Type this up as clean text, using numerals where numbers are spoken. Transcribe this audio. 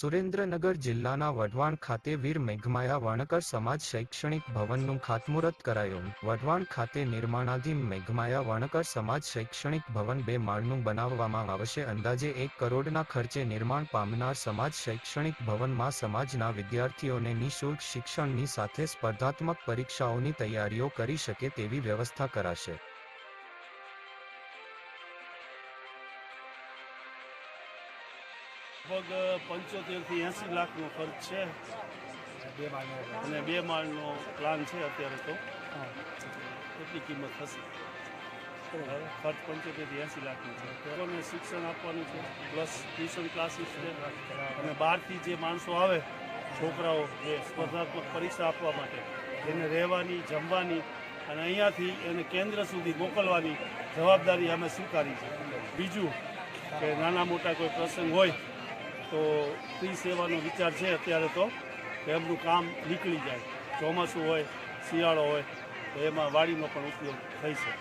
સુરેન્દ્રનગર જિલ્લાના વઢવાણ ખાતે વીર મેઘમાયા વણકર સમાજ શૈક્ષણિક ભવનનું ખાતમુહૂર્ત કરાયું। વઢવાણ ખાતે નિર્માણાધીન મેઘમાયા વણકર સમાજ શૈક્ષણિક ભવન 2 માળનું બનાવવામાં આવશે। અંદાજે 1 કરોડના ખર્ચે નિર્માણ પામનાર સમાજ શૈક્ષણિક ભવનમાં સમાજના વિદ્યાર્થીઓને નિઃશુલ્ક શિક્ષણની સાથે સ્પર્ધાત્મક પરીક્ષાઓની તૈયારીઓ કરી શકે તેવી વ્યવસ્થા કરાશે। લગભગ 75 થી 80 લાખનો ખર્ચ છે અને 2 માળનો પ્લાન છે। અત્યારે તો કેટલી કિંમત થશે? ખર્ચ 75 થી 80 લાખનો છે। લોકોને શિક્ષણ આપવાનું છે, પ્લસ ટ્યુશન ક્લાસીસ છે અને બહારથી જે માણસો આવે, છોકરાઓ જે સ્પર્ધાત્મક પરીક્ષા આપવા માટે, એને રહેવાની, જમવાની અને અહીંયાથી એને કેન્દ્ર સુધી મોકલવાની જવાબદારી અમે સ્વીકારી છે। બીજું કે નાના મોટા કોઈ પ્રસંગ હોય તો ફ્રી સેવાનો વિચાર છે અત્યારે તો, કે એમનું કામ નીકળી જાય। ચોમાસું હોય, શિયાળો હોય તો એમાં વાડીનો પણ ઉપયોગ થઈ શકે।